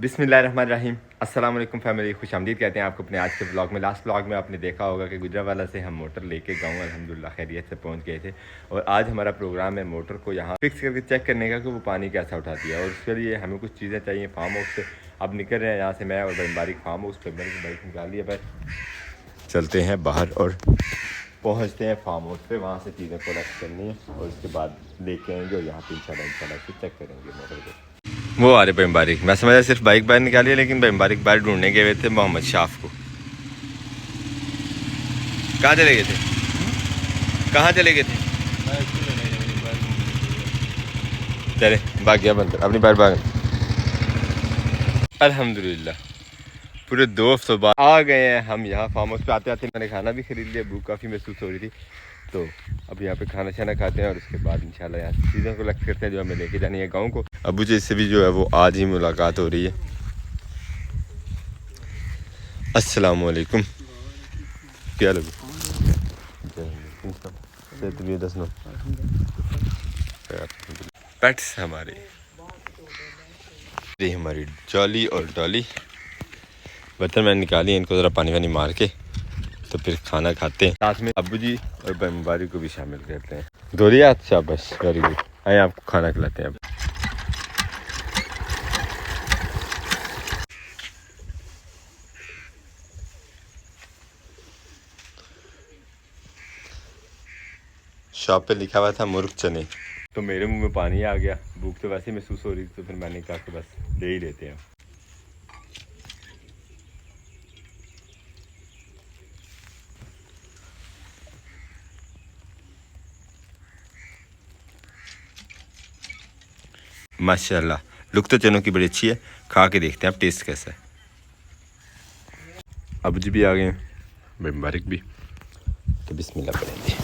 बिस्मिल्लाहिर्रहमानिर्रहीम। अस्सलाम वालेकुम फैमिली, खुशामदीद कहते हैं आपको अपने आज के ब्लॉग में। लास्ट ब्लॉग में आपने देखा होगा कि गुजरावाला से हम मोटर लेके गाँव अल्हम्दुलिल्लाह खैरियत से पहुंच गए थे। और आज हमारा प्रोग्राम है मोटर को यहाँ फिक्स करके चेक करने का कि वो पानी कैसा उठाती है। और उसके लिए हमें कुछ चीज़ें चाहिए फार्म हाउस से। अब निकल रहे हैं यहाँ से, मैं और बारीक फार्म हाउस पर मैंने बाइक निकाल लिया। पर चलते हैं बाहर और पहुँचते हैं फार्म हाउस पे। वहाँ से चीज़ें कलेक्ट करनी है और उसके बाद लेके आएंगे और यहाँ पे इंशाल्लाह से चेक करेंगे मोटर को। वो आ रहे भाई बारिक, मैं समझा सिर्फ बाइक बाहर निकाली है, लेकिन भाई बारिक बाहर ढूंढने गए हुए थे मोहम्मद शाफ को। कहाँ चले गए थे? कहाँ चले गए थे? चले भाग गया बंदर अपनी बार भाग। अल्हम्दुलिल्लाह पूरे 2 हफ्तों बाद आ गए हैं हम यहाँ फार्म हाउस पे। आते आते मैंने खाना भी खरीद लिया, भूख काफ़ी महसूस हो रही थी। तो अब यहाँ पे खाना शाना खाते हैं और उसके बाद इंशाल्लाह यहाँ चीज़ों को कलेक्ट करते हैं जो हमें लेके जानी है गाँव को। अबू जी से भी जो है वो आज ही मुलाकात हो रही है। अस्सलाम वालेकुम, क्या लगे पेट्स हमारी जॉली और डॉली। बर्तन मैंने निकाली इनको ज़रा पानी वानी मार के, तो फिर खाना खाते हैं। साथ में अब्बू जी और मुबारक को भी शामिल करते हैं। धोरी अच्छा बस वेरी गुड। आए आपको खाना खिलाते हैं अब। शॉप पे लिखा हुआ था मुर्ग चने, तो मेरे मुंह में पानी आ गया। भूख तो वैसे महसूस हो रही थी, तो फिर मैंने कहा कि बस ले ही लेते हैं। माशाल्लाह लुक तो चनों की बड़ी अच्छी है, खा के देखते हैं अब टेस्ट कैसा है। अब जी भी आ गए हैं, मुबारक भी, तो बिस्मिल्लाह करेंगे।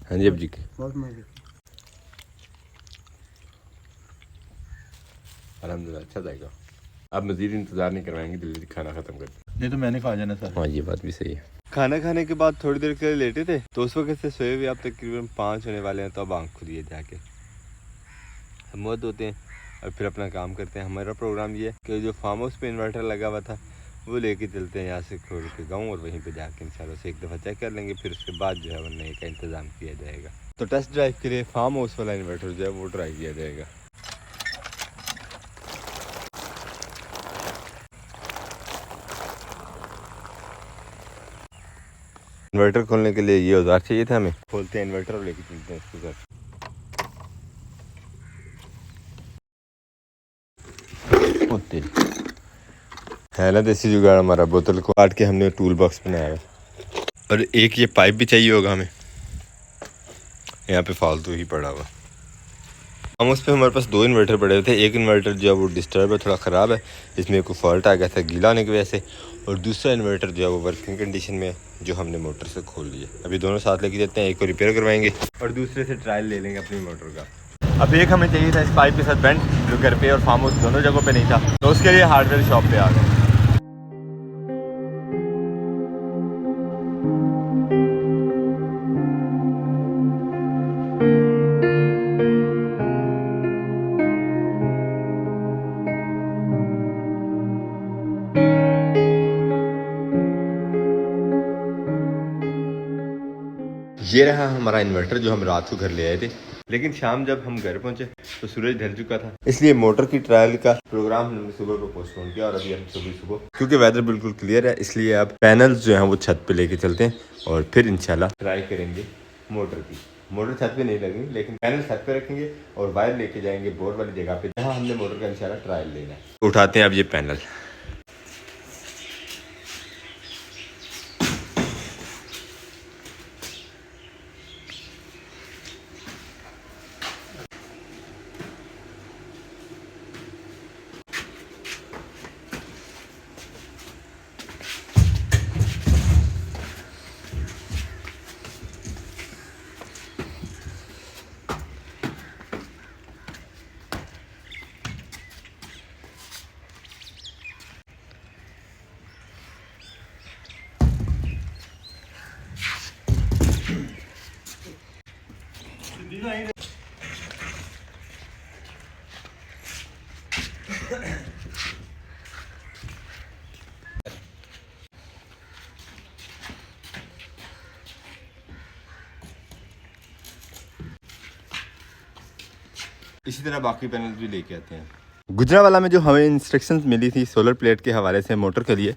हाँ जी अब जी अल्हम्दुलिल्लाह अच्छा जाएगा। आप मज़ीद इंतज़ार नहीं करवाएंगे, जल्दी खाना ख़त्म कर दें। नहीं तो मैंने खा जाना सर। हाँ ये बात भी सही है। खाना खाने के बाद थोड़ी देर के लिए लेटे थे, तो उस वक्त से सोए हुए आप तकरीबन 5 होने वाले हैं। तो अब आँख खुली है जाके हम मुँह धोते हैं और फिर अपना काम करते हैं। हमारा प्रोग्राम ये है कि जो फार्म हाउस पे इन्वर्टर लगा हुआ था वो लेके चलते हैं यहाँ से खोल के गाँव, और वहीं पे जाके इंशाल्लाह से एक दफ़ा चेक कर लेंगे। फिर उसके बाद जो है वो नए का इंतज़ाम किया जाएगा। तो टेस्ट ड्राइव के लिए फार्म हाउस वाला इन्वर्टर जो है वो ट्राई किया जाएगा। इन्वर्टर खोलने के लिए ये औजार चाहिए था हमें। खोलते हैं इन्वर्टर और लेके चलते हैं इसके साथ। है ना देसी जुगाड़ हमारा, बोतल को काट के हमने टूल बॉक्स बनाया है। और एक ये पाइप भी चाहिए होगा हमें, यहाँ पे फालतू ही पड़ा हुआ। हम उस पर हमारे पास 2 इन्वर्टर पड़े हुए थे। एक इन्वर्टर जो है वो डिस्टर्ब है, थोड़ा ख़राब है, इसमें कोई फॉल्ट आ गया था गीला होने की वजह से। और दूसरा इन्वर्टर जो है वो वर्किंग कंडीशन में है, जो हमने मोटर से खोल लिया। अभी दोनों साथ लेके जाते हैं, एक को रिपेयर करवाएंगे और दूसरे से ट्रायल ले लेंगे अपनी मोटर का। अब एक हमें चाहिए था इस पाइप के साथ बेंड, जो घर पे और फार्म हाउस दोनों जगहों पे नहीं था, तो उसके लिए हार्डवेयर शॉप पे आ गए। ये रहा हमारा इन्वर्टर जो हम रात को घर ले आए थे, लेकिन शाम जब हम घर पहुंचे तो सूरज ढल चुका था, इसलिए मोटर की ट्रायल का प्रोग्राम हमने सुबह को पोस्टपोन किया। और अभी हम सुबह क्योंकि वेदर बिल्कुल क्लियर है, इसलिए अब पैनल्स जो हैं वो छत पे लेके चलते हैं और फिर इंशाल्लाह ट्राई करेंगे मोटर की। मोटर छत पे नहीं लगेंगे, लेकिन पैनल छत पे रखेंगे और वायर लेके जाएंगे बोर वाली जगह पे जहाँ हमने मोटर का इंशाल्लाह ट्रायल लेना है। उठाते हैं अब ये पैनल। इसी तरह बाकी पैनल भी लेके आते हैं। गुजरांवाला में जो हमें इंस्ट्रक्शंस मिली थी सोलर प्लेट के हवाले से मोटर के लिए,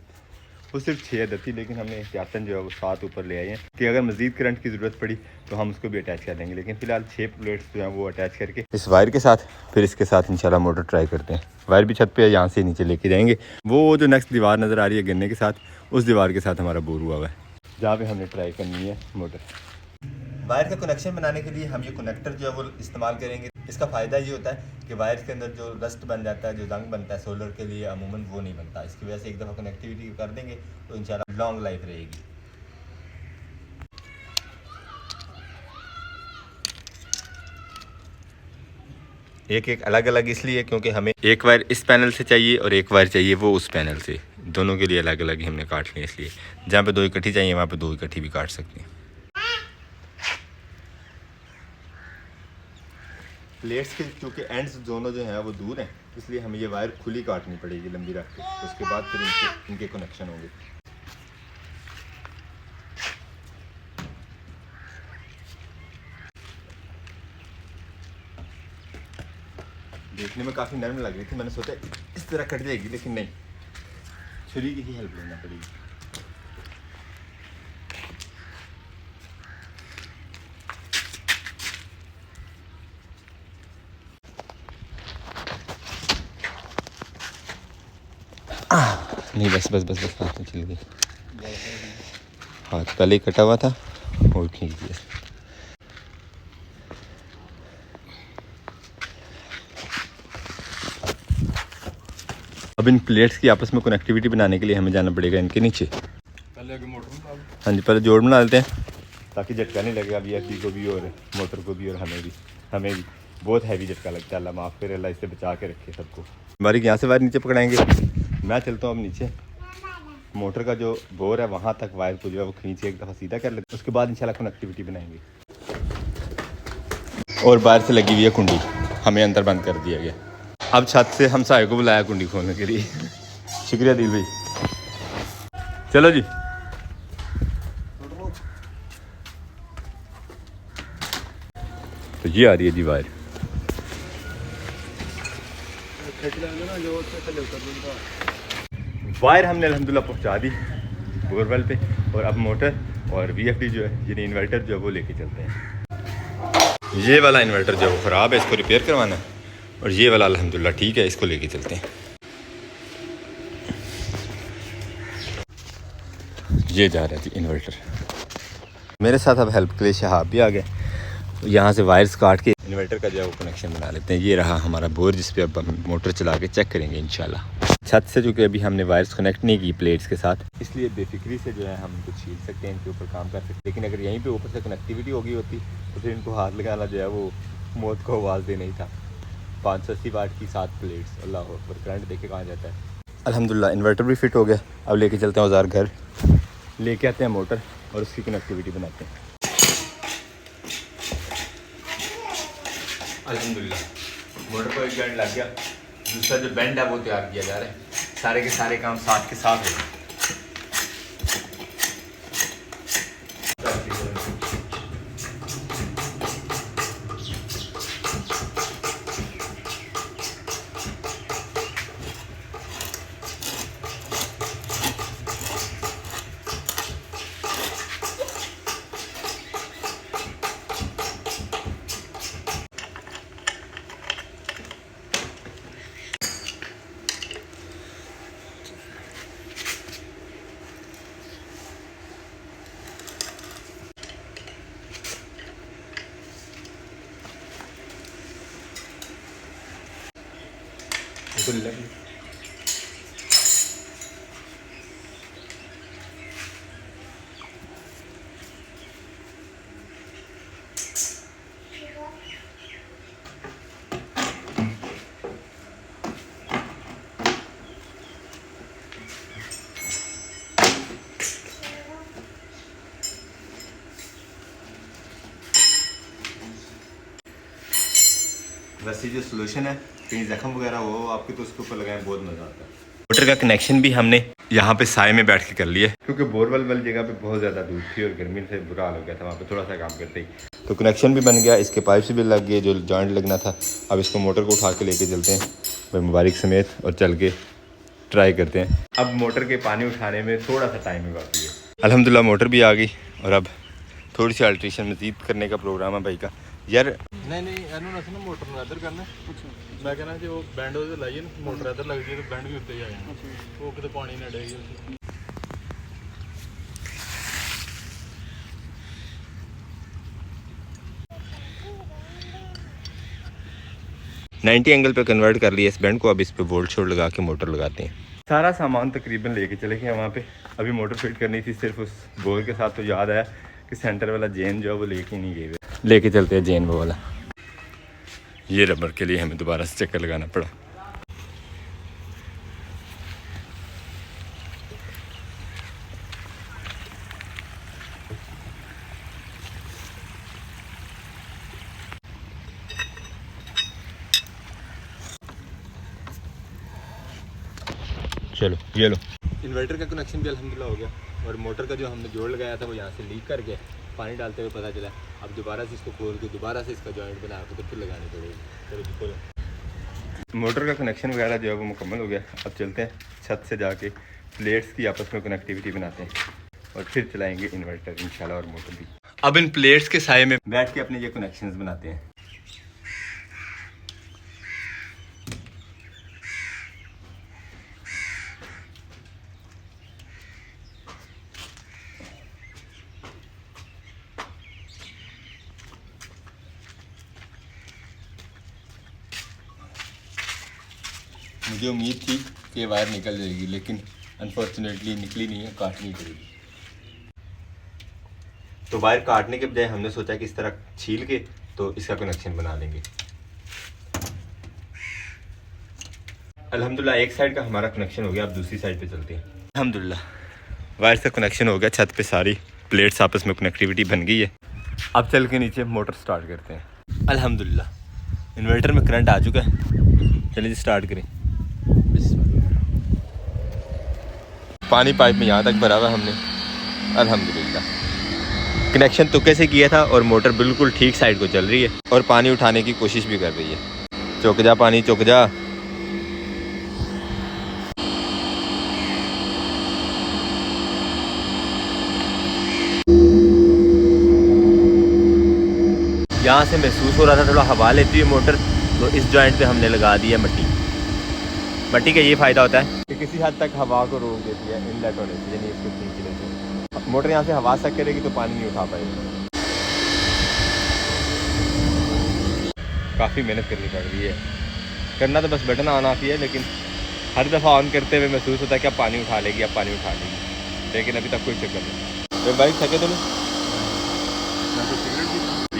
वो सिर्फ 6 अदद थी, लेकिन हमने एहतियातन जो है वो 7 ऊपर ले आए हैं कि अगर मज़ीद करंट की ज़रूरत पड़ी तो हम उसको भी अटैच कर देंगे। लेकिन फ़िलहाल 6 प्लेट्स जो हैं वो अटैच करके इस वायर के साथ फिर इसके साथ इंशाल्लाह मोटर ट्राई करते हैं। वायर भी छत पे यहाँ से नीचे लेके जाएंगे। वो जो नेक्स्ट दीवार नज़र आ रही है गन्ने के साथ, उस दीवार के साथ हमारा बोर हुआ हुआ है, जहाँ पर हमने ट्राई करनी है मोटर। वायर का कनेक्शन बनाने के लिए हम ये कनेक्टर जो है वो इस्तेमाल करेंगे। इसका फ़ायदा ये होता है कि वायर के अंदर जो रस्ट बन जाता है, जो जंग बनता है सोलर के लिए, अमूमन वो नहीं बनता। इसकी वजह से एक दफ़ा कनेक्टिविटी कर देंगे तो इंशाल्लाह लॉन्ग लाइफ रहेगी। एक एक अलग अलग इसलिए क्योंकि हमें एक वायर इस पैनल से चाहिए और एक वायर चाहिए वो उस पैनल से, दोनों के लिए अलग अलग ही हमने काट लिया। इसलिए जहाँ पे 2 इकट्ठी चाहिए वहाँ पे 2 इकट्ठी भी काट सकते हैं। प्लेट्स के क्योंकि एंड्स दोनों जो हैं वो दूर हैं, इसलिए हमें ये वायर खुली काटनी पड़ेगी लंबी रख के, उसके बाद फिर इनके कनेक्शन होंगे। देखने में काफ़ी नरम लग रही थी, मैंने सोचा इस तरह कट जाएगी, लेकिन नहीं, छुरी की ही हेल्प लेना पड़ेगी। नहीं बस बस बस बस हाथ में चली गई, हाथ पहले ही कटा हुआ था और खींच दिया। अब इन प्लेट्स की आपस में कनेक्टिविटी बनाने के लिए हमें जाना पड़ेगा इनके नीचे। पहले आगे मोटर बना, हाँ जी पहले जोड़ बना लेते हैं ताकि झटका नहीं लगेगा BFD को भी और मोटर को भी और हमें भी बहुत हैवी झटका लगता है। अल्लाह माफ़ करे, अल्लाह इससे बचा के रखे सबको। हमारी यहाँ से वायर नीचे पकड़ाएंगे, मैं चलता हूँ अब नीचे। मोटर का जो बोर है वहाँ तक वायर को जो है वो खींच के एक दफ़ा सीधा कर लेते हैं, उसके बाद इंशाल्लाह कनेक्टिविटी बनाएंगे। और बाहर से लगी हुई है कुंडी, हमें अंदर बंद कर दिया गया। अब छत से हम साहिब को बुलाया कुंडी खोलने के लिए। शुक्रिया दिल भाई, चलो जी। तो ये आ रही है जी वायर, वायर हमने अल्हम्दुलिल्लाह पहुंचा दी बोरवेल पे। और अब मोटर और VFD जो है यानी इन्वर्टर जो है वो लेके चलते हैं। ये वाला इन्वर्टर जो है वो ख़राब है, इसको रिपेयर करवाना है, और ये वाला अल्हम्दुलिल्लाह ठीक है, इसको लेके चलते हैं। ये जा रहा है जी इन्वर्टर। मेरे साथ अब हेल्प के लिए शहाब भी आ गए। यहाँ से वायर्स काट के इन्वर्टर का जो है वो कनेक्शन बना लेते हैं। ये रहा हमारा बोर जिस पे अब हम मोटर चला के चेक करेंगे इंशाल्लाह। छत से चूँकि अभी हमने वायर्स कनेक्ट नहीं की प्लेट्स के साथ, इसलिए बेफिक्री से जो है हम इनको छील सकते हैं, इनके ऊपर काम कर सकते हैं। लेकिन अगर यहीं पे ऊपर से कनेक्टिविटी होगी होती तो फिर इनको हाथ लगाना जो है वो मौत को आवाज़ दे नहीं था। 580 वाट की 7 प्लेट्स, अल्लाह अकबर, करंट देखे कहाँ जाता है। अल्हम्दुलिल्लाह इन्वर्टर भी फिट हो गया। अब लेके चलते हैं औजार घर, लेके आते हैं मोटर और उसकी कनेक्टिविटी बनाते हैं। अल्हम्दुलिल्लाह मोटर को एक बैंड लग गया, दूसरा जो बैंड है वो तैयार किया जा रहा है। सारे के सारे काम साथ के साथ हो। बिल्कुल। वैसे जो सोल्यूशन है कहीं जख्म वगैरह हो आपके तो उसके ऊपर लगाएं, बहुत मज़ा आता है। मोटर का कनेक्शन भी हमने यहाँ पे साए में बैठ के कर लिया क्योंकि बोरवेल वाली जगह पे बहुत ज़्यादा धूप थी और गर्मी से बुरा हाल हो गया था वहाँ पे थोड़ा सा काम करते ही। तो कनेक्शन भी बन गया, इसके पाइप्स भी लग गए जो जॉइंट लगना था। अब इसको मोटर को उठा के लेके चलते हैं भाई मुबारक समेत और चल के ट्राई करते हैं। अब मोटर के पानी उठाने में थोड़ा सा टाइम ही बाकी है। अल्हम्दुलिल्लाह मोटर भी आ गई और अब थोड़ी सी अल्ट्रेशन मज़ीद करने का प्रोग्राम है भाई का। यार नहीं ਇਹਨੂੰ ਅਸੀਂ ਨਾ ਮੋਟਰ ਨੂੰ ਇੱਧਰ ਕਰਨਾ। ਮੈਂ ਕਹਿੰਦਾ ਜੇ ਉਹ ਬੈਂਡ ਉਹਦੇ ਲਾਈਏ ਨਾ ਮੋਟਰ ਇੱਧਰ ਲੱਗ ਜੇ ਤਾਂ ਬੈਂਡ ਵੀ ਉੱਤੇ ਹੀ ਆ ਜਾਣਾ, ਉਹ ਕਿਤੇ ਪਾਣੀ ਨਾ ਡੇਗੇ ਉੱਤੇ। 90 एंगल पे कन्वर्ट कर लिया इस बैंड को। अब इस पे वोल्ट शोल्ड लगा के मोटर लगाते हैं। सारा सामान तकरीबन लेके चले गए वहाँ पे। अभी मोटर फिट करनी थी सिर्फ उस बोर के साथ, तो याद आया कि सेंटर वाला जेन जो है वो लेके नहीं गए। लेके चलते हैं जेन वो वाला। ये रबर के लिए हमें दोबारा से चक्कर लगाना पड़ा। चलो ये लो। इन्वर्टर का कनेक्शन भी अल्हम्दुलिल्लाह हो गया और मोटर का जो हमने जोड़ लगाया था वो यहाँ से लीक कर गया। पानी डालते हुए पता चला। अब दोबारा से इसको खोल के दोबारा से इसका जॉइंट बना के तो फिर लगानी पड़ेगी। चलो खोलो। मोटर का कनेक्शन वगैरह जो है वो मुकम्मल हो गया। अब चलते हैं छत से जाके प्लेट्स की आपस में कनेक्टिविटी बनाते हैं और फिर चलाएँगे इन्वर्टर इंशाल्लाह और मोटर भी। अब इन प्लेट्स के साए में बैठ के अपने ये कनेक्शंस बनाते हैं। मुझे उम्मीद थी कि वायर निकल जाएगी लेकिन अनफॉर्चुनेटली निकली नहीं है, काटनी पड़ेगी। तो वायर काटने के बजाय हमने सोचा कि इस तरह छील के तो इसका कनेक्शन बना लेंगे। अल्हम्दुलिल्लाह एक साइड का हमारा कनेक्शन हो गया। अब दूसरी साइड पे चलते हैं। अल्हम्दुलिल्लाह वायर से कनेक्शन हो गया। छत पे सारी प्लेट्स आपस में कनेक्टिविटी बन गई है। अब चल के नीचे मोटर स्टार्ट करते हैं। अल्हम्दुलिल्लाह इन्वर्टर में करंट आ चुका है। चलिए स्टार्ट करें। पानी पाइप में यहाँ तक भरा हुआ हमने। अल्हम्दुलिल्लाह कनेक्शन तुक्के से किया था और मोटर बिल्कुल ठीक साइड को चल रही है और पानी उठाने की कोशिश भी कर रही है। चुक जा पानी चुक जा। यहाँ से महसूस हो रहा था थोड़ा हवा लेती है मोटर, तो इस जॉइंट पे हमने लगा दी है मट्टी। मट्टी का ये फ़ायदा होता है कि किसी हद तक हवा को रोक देती है इनलेट होने से, यानी इसको खींचने से। मोटर यहाँ से हवा सक करेगी तो पानी नहीं उठा पाएगी। काफ़ी मेहनत करनी पड़ रही है। करना तो बस बटन ऑन ऑफ ही है, लेकिन हर दफ़ा ऑन करते हुए महसूस होता है कि अब पानी उठा लेगी, अब पानी उठा लेगी, लेकिन अभी तक कोई चक्कर नहीं। तो बाइक थके तो नहीं,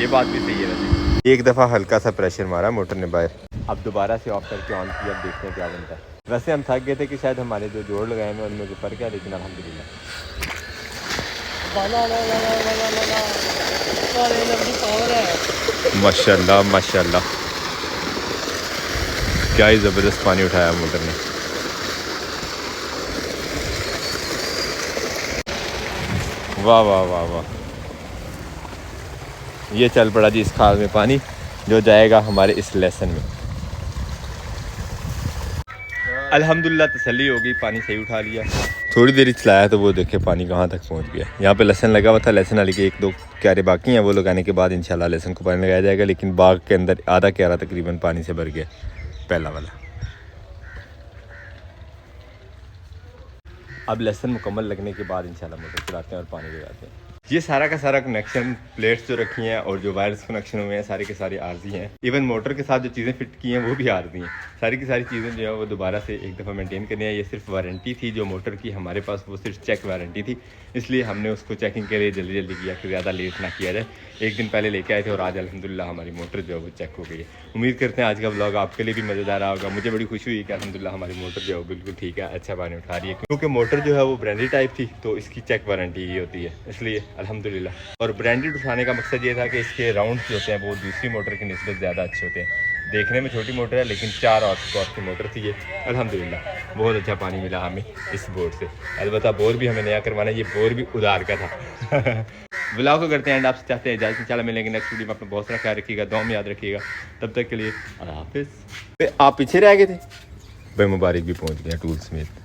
ये बात भी सही है। वैसे एक दफ़ा हल्का सा प्रेशर मारा मोटर ने बाहर। अब दोबारा से ऑफ करके ऑन किया। अब देखते हैं क्या बनता है। वैसे हम थक गए थे कि शायद हमारे जो जोड़ लगाए हैं उनमें फ़र्क है, लेकिन अल्हम्दुलिल्लाह माशाल्लाह माशाल्लाह क्या ही ज़बरदस्त पानी उठाया मोटर ने। वाह वाह वाह वाह। ये चल पड़ा जी इस खाल में पानी, जो जाएगा हमारे इस लेसन में। अल्हम्दुलिल्लाह तसल्ली हो गई, पानी सही उठा लिया। थोड़ी देर ही चलाया तो वो देखे पानी कहाँ तक पहुँच गया। यहाँ पे लहसन लगा हुआ था, लहसन वाली के 1-2 क्यारे बाकी हैं, वो लगाने के बाद इंशाल्लाह लहसन को पानी लगाया जाएगा। लेकिन बाग के अंदर आधा क्यारा तकरीबन पानी से भर गया, पहला वाला। अब लहसन मुकम्मल लगने के बाद इंशाल्लाह मोटर चलाते हैं और पानी लगाते हैं। ये सारा का सारा कनेक्शन प्लेट्स जो रखी हैं और जो वायर्स कनेक्शन हुए हैं सारे के सारे आर्जी हैं। इवन मोटर के साथ जो चीज़ें फिट की हैं वो भी आर्जी हैं। सारी की सारी चीज़ें जो है वो दोबारा से एक दफ़ा मेंटेन करनी है। ये सिर्फ वारंटी थी जो मोटर की हमारे पास, वो सिर्फ चेक वारंटी थी, इसलिए हमने उसको चेकिंग के लिए जल्दी जल्दी किया कि ज़्यादा लेट ना किया जाए। एक दिन पहले लेके आए थे और आज अल्हम्दुलिल्लाह हमारी मोटर जो है वो चेक हो गई है। उम्मीद करते हैं आज का ब्लॉग आपके लिए भी मज़ेदार रहा होगा। मुझे बड़ी खुशी हुई कि अल्हम्दुलिल्लाह हमारी मोटर जो है बिल्कुल ठीक है, अच्छा पानी उठा रही है। क्योंकि मोटर जो है वो ब्रांडेड टाइप थी तो इसकी चेक वारंटी ही होती है, इसलिए अल्हम्दुलिल्लाह। और ब्रांडेड उठाने का मकसद ये था कि इसके राउंड्स जो होते हैं वो दूसरी मोटर की निस्बत ज़्यादा अच्छे होते हैं। देखने में छोटी मोटर है लेकिन 4 हॉर्स पावर की मोटर थी ये। अल्हम्दुलिल्लाह बहुत अच्छा पानी मिला हमें इस बोर से। अलबत्ता बोर भी हमें नया करवाना है, ये बोर भी उधार का था। ब्लॉग को करते हैं एंड आपसे चाहते हैं इजाज़त, इंशाल्लाह मिलेंगे नेक्स्ट वीडियो में। अपना बहुत सारा ख्याल रखिएगा, दुआ में याद रखिएगा। तब तक के लिए अल्लाह हाफिज़। आप पीछे रह गए थे भाई, मुबारक भी पहुंच गया टूल समेत।